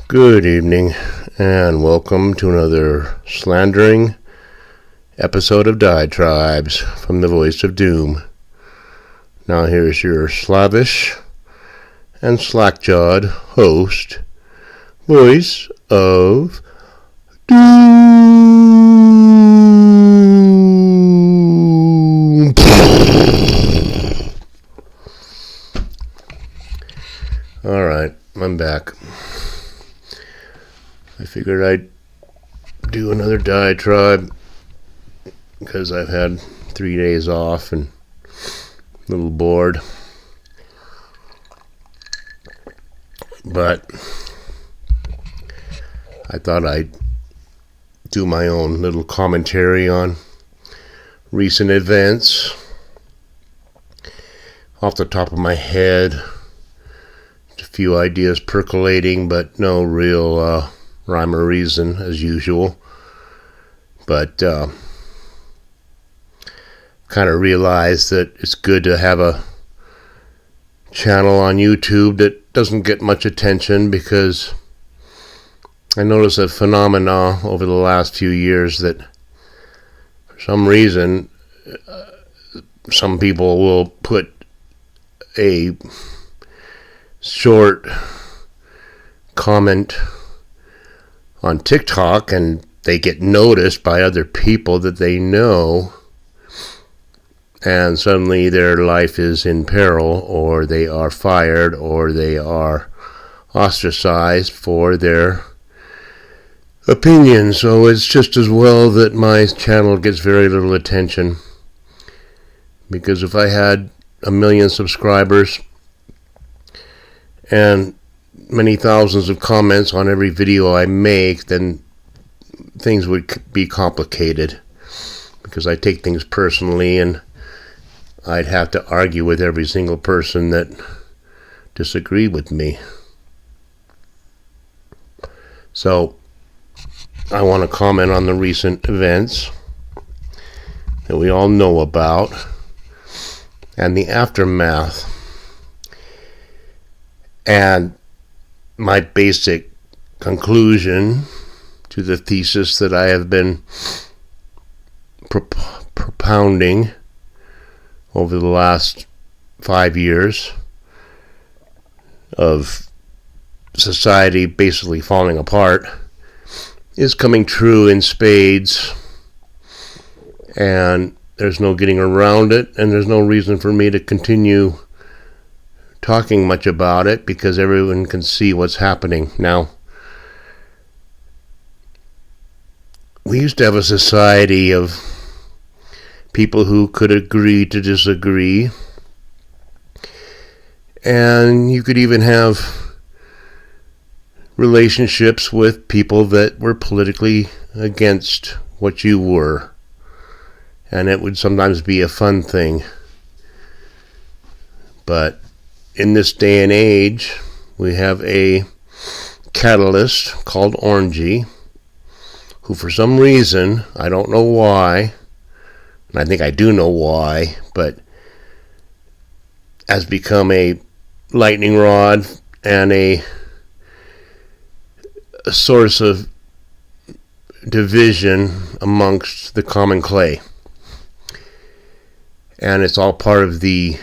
Good evening, and welcome to another slandering episode of Diatribes from the Voice of Doom. Now here's your slavish and slack-jawed host, Voice of Doom. Alright, I'm back. I figured I'd do another diatribe because I've had 3 days off and a little bored. But I thought I'd do my own little commentary on recent events off the top of my head. A few ideas percolating, but no real rhyme or reason as usual. But kind of realized that it's good to have a channel on YouTube that doesn't get much attention, because I noticed a phenomena over the last few years that for some reason some people will put a short comment on TikTok and they get noticed by other people that they know, and suddenly their life is in peril, or they are fired, or they are ostracized for their opinions. So it's just as well that my channel gets very little attention, because if I had 1 million subscribers and many thousands of comments on every video I make, then things would be complicated, because I take things personally and I'd have to argue with every single person that disagreed with me. So I want to comment on the recent events that we all know about and the aftermath. And my basic conclusion to the thesis that I have been propounding over the last 5 years of society basically falling apart is coming true in spades, and there's no getting around it, and there's no reason for me to continue talking much about it, because everyone can see what's happening now. We used to have a society of people who could agree to disagree, and you could even have relationships with people that were politically against what you were, and it would sometimes be a fun thing. But in this day and age, we have a catalyst called Orangey, who for some reason, I don't know why, and I think I do know why, but has become a lightning rod and a source of division amongst the common clay. And it's all part of the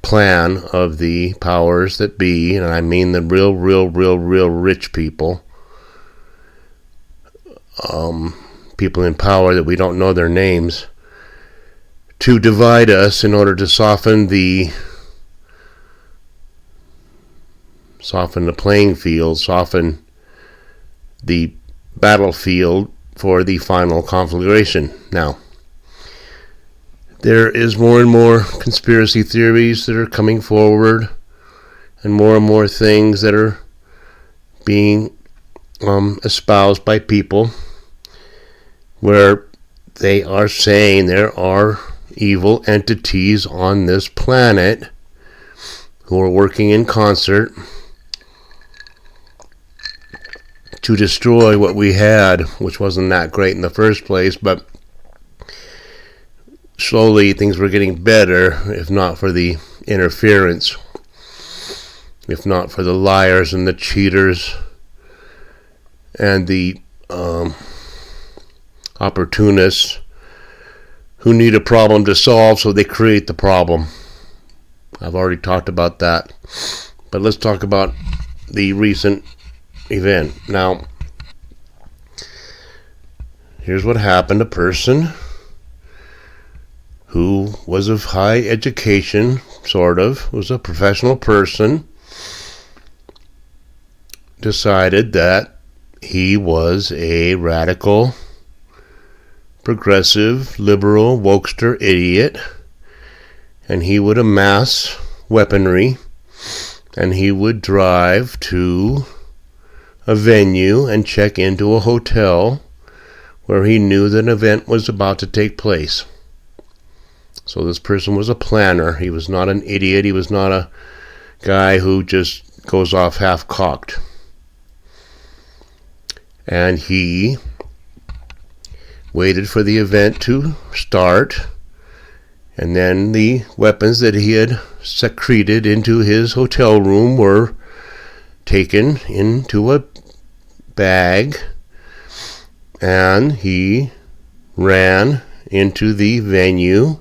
plan of the powers that be, and I mean the real rich people, people in power that we don't know their names, to divide us in order to soften the playing field, soften the battlefield for the final conflagration. Now, there is more and more conspiracy theories that are coming forward, and more things that are being espoused by people, where they are saying there are evil entities on this planet who are working in concert to destroy what we had, which wasn't that great in the first place, but slowly things were getting better, if not for the interference if not for the liars and the cheaters and the opportunists who need a problem to solve, so they create the problem. I've already talked about that. But let's talk about the recent event. Now, here's what happened. A person who was of high education, sort of, was a professional person, decided that he was a radical, progressive, liberal, wokester idiot, and he would amass weaponry, and he would drive to a venue and check into a hotel where he knew that an event was about to take place. So this person was a planner. He was not an idiot. He was not a guy who just goes off half-cocked. And he waited for the event to start, and then the weapons that he had secreted into his hotel room were taken into a bag, and he ran into the venue,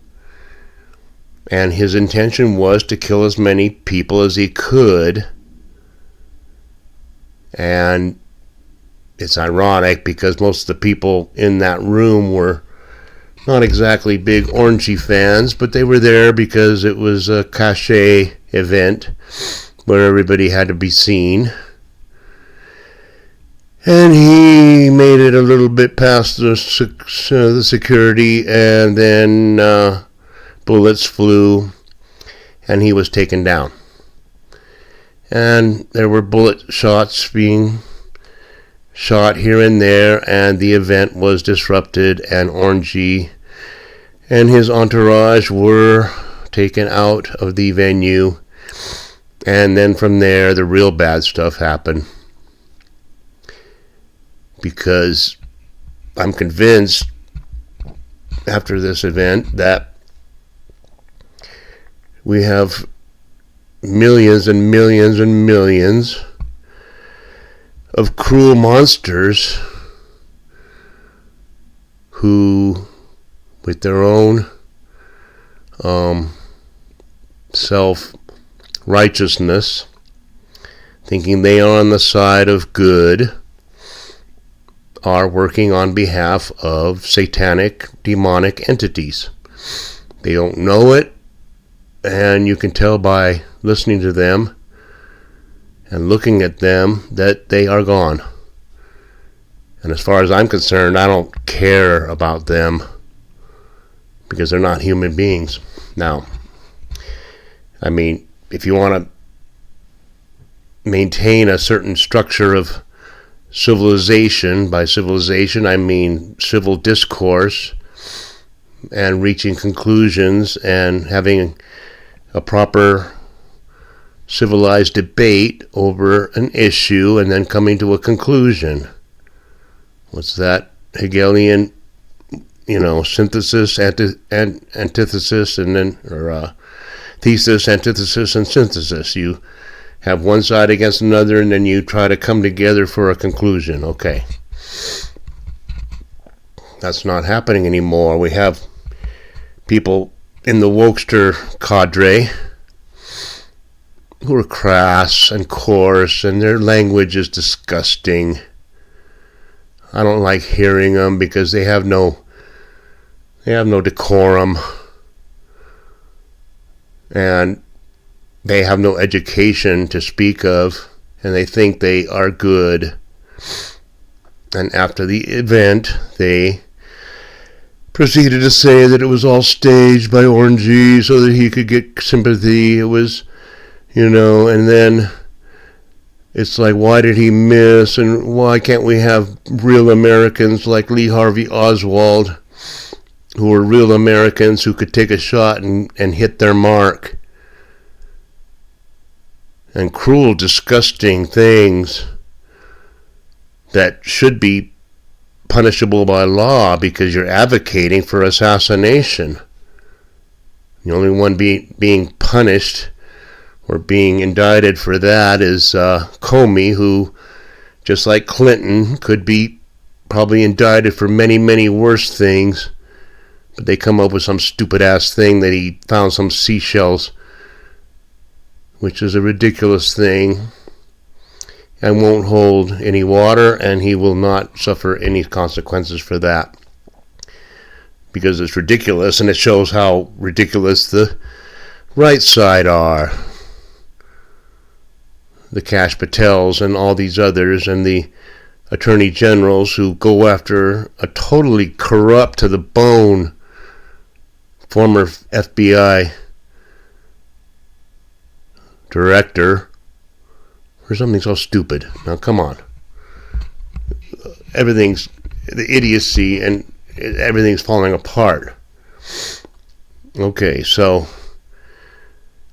and his intention was to kill as many people as he could. And it's ironic because most of the people in that room were not exactly big Orangey fans, but they were there because it was a cachet event where everybody had to be seen. And he made it a little bit past the security, and then bullets flew, and he was taken down. And there were bullet shots being shot here and there, and the event was disrupted, and Orangey and his entourage were taken out of the venue, and then from there the real bad stuff happened. Because I'm convinced after this event that we have millions and millions and millions of cruel monsters who, with their own self-righteousness, thinking they are on the side of good, are working on behalf of satanic, demonic entities. They don't know it, and you can tell by listening to them and looking at them that they are gone. And as far as I'm concerned, I don't care about them because they're not human beings. Now, I mean, if you want to maintain a certain structure of civilization, by civilization I mean civil discourse, and reaching conclusions and having a proper civilized debate over an issue and then coming to a conclusion. What's that Hegelian, synthesis, antithesis, and then, or thesis, antithesis, and synthesis. You have one side against another, and then you try to come together for a conclusion. Okay. That's not happening anymore. We have people in the wokester cadre who are crass and coarse, and their language is disgusting. I don't like hearing them because they have no decorum, and they have no education to speak of, and they think they are good. And after the event, they proceeded to say that it was all staged by Orangey so that he could get sympathy. It was, and then it's like, why did he miss? And why can't we have real Americans like Lee Harvey Oswald, who were real Americans who could take a shot and hit their mark? And cruel, disgusting things that should be punishable by law because you're advocating for assassination. The only one being punished or being indicted for that is Comey, who, just like Clinton, could be probably indicted for many, many worse things. But they come up with some stupid-ass thing that he found some seashells, which is a ridiculous thing, and won't hold any water, and he will not suffer any consequences for that. Because it's ridiculous, and it shows how ridiculous the right side are. The Kash Patels and all these others, and the attorney generals who go after a totally corrupt to the bone former FBI director for something so stupid. Now, come on. Everything's the idiocy, and everything's falling apart. Okay, so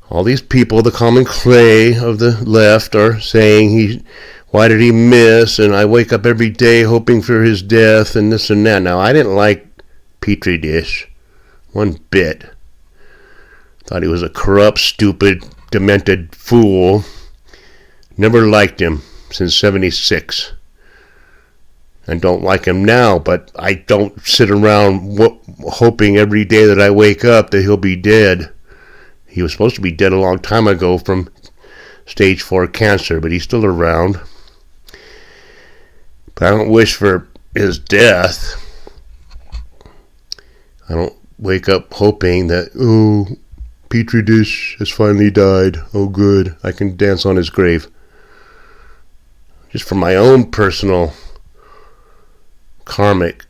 all these people, the common clay of the left, are saying why did he miss? And I wake up every day hoping for his death and this and that. Now, I didn't like Petri Dish one bit. Thought he was a corrupt, stupid, demented fool. Never liked him since 76. And don't like him now, but I don't sit around hoping every day that I wake up that he'll be dead. He was supposed to be dead a long time ago from stage 4 cancer, but he's still around. But I don't wish for his death. I don't wake up hoping that, oh, Petri Dish has finally died. Oh, good. I can dance on his grave. Just for my own personal karmic,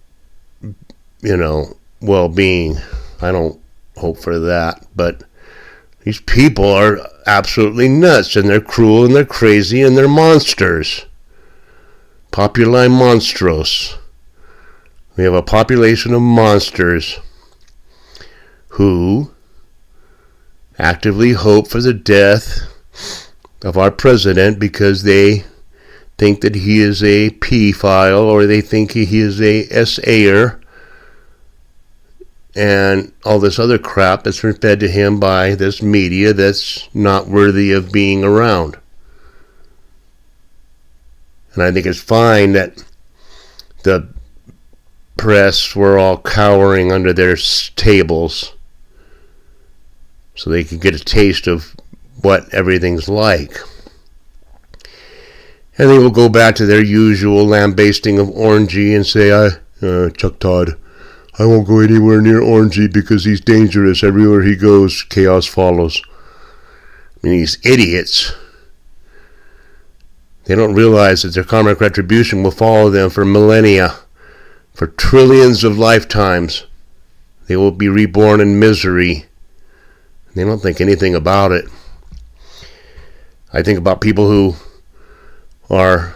well-being. I don't hope for that, but these people are absolutely nuts, and they're cruel, and they're crazy, and they're monsters. Populi Monstros. We have a population of monsters who actively hope for the death of our president because they think that he is a pedophile, or they think he is a SA'er, and all this other crap that's been fed to him by this media that's not worthy of being around. And I think it's fine that the press were all cowering under their tables so they could get a taste of what everything's like. And they will go back to their usual lambasting of Orangey and say, Chuck Todd, I won't go anywhere near Orangey because he's dangerous. Everywhere he goes, chaos follows. I mean, these idiots, they don't realize that their karmic retribution will follow them for millennia, for trillions of lifetimes. They will be reborn in misery. They don't think anything about it. I think about people who are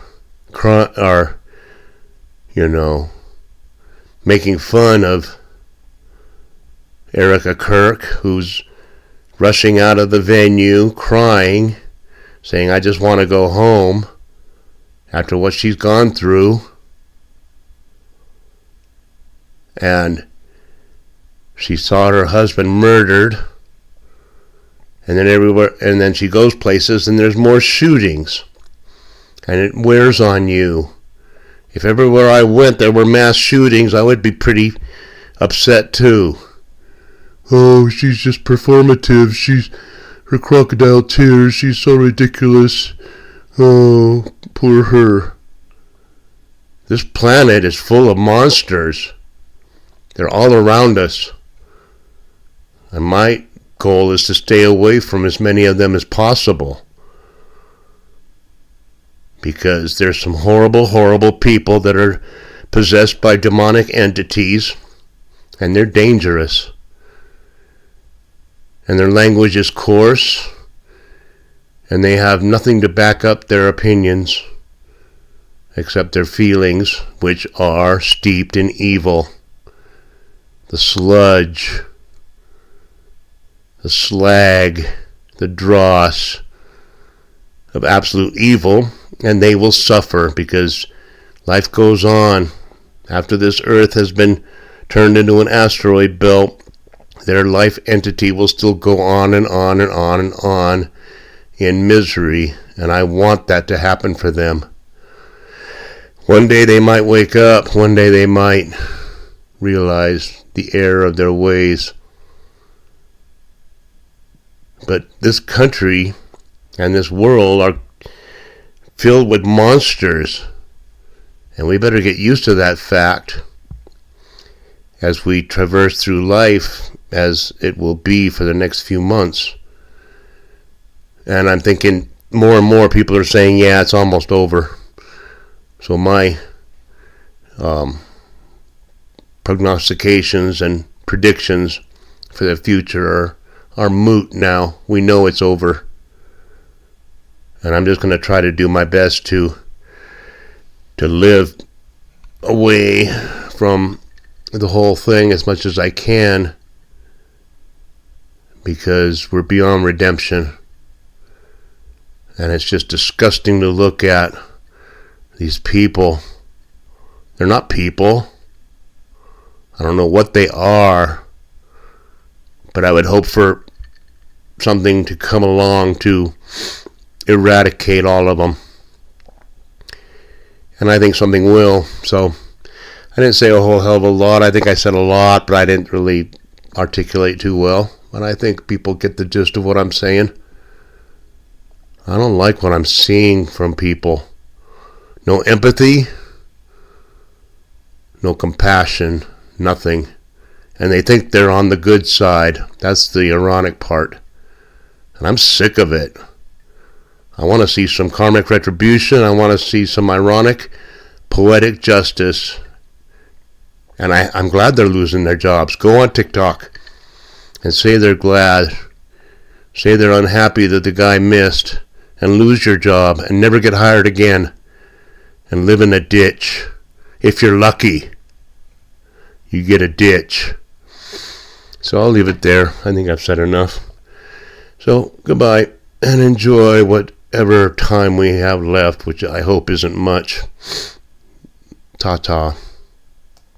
making fun of Erica Kirk, who's rushing out of the venue, crying, saying, I just want to go home after what she's gone through. And she saw her husband murdered, and then she goes places and there's more shootings. And it wears on you. If everywhere I went there were mass shootings, I would be pretty upset too. Oh, she's just performative. Her crocodile tears. She's so ridiculous. Oh, poor her. This planet is full of monsters. They're all around us. And my goal is to stay away from as many of them as possible. Because there's some horrible, horrible people that are possessed by demonic entities, and they're dangerous. And their language is coarse, and they have nothing to back up their opinions, except their feelings, which are steeped in evil. The sludge, the slag, the dross of absolute evil. And they will suffer because life goes on. After this earth has been turned into an asteroid belt, their life entity will still go on and on and on and on. in misery, and I want that to happen for them. One day they might wake up, one day they might realize the error of their ways. But this country and this world are filled with monsters, and we better get used to that fact as we traverse through life, as it will be for the next few months. And I'm thinking more and more people are saying, yeah, it's almost over. So my prognostications and predictions for the future are moot now. We know it's over. And I'm just going to try to do my best to live away from the whole thing as much as I can, because we're beyond redemption. And it's just disgusting to look at these people. They're not people. I don't know what they are, but I would hope for something to come along to eradicate all of them. And I think something will. So I didn't say a whole hell of a lot. I think I said a lot, but I didn't really articulate too well. But I think people get the gist of what I'm saying. I don't like what I'm seeing from people. No empathy, no compassion, nothing. And they think they're on the good side. That's the ironic part. And I'm sick of it. I want to see some karmic retribution. I want to see some ironic, poetic justice. And I'm glad they're losing their jobs. Go on TikTok and say they're glad. Say they're unhappy that the guy missed, and lose your job and never get hired again and live in a ditch. If you're lucky, you get a ditch. So I'll leave it there. I think I've said enough. So goodbye, and enjoy whatever time we have left, which I hope isn't much. Ta-ta.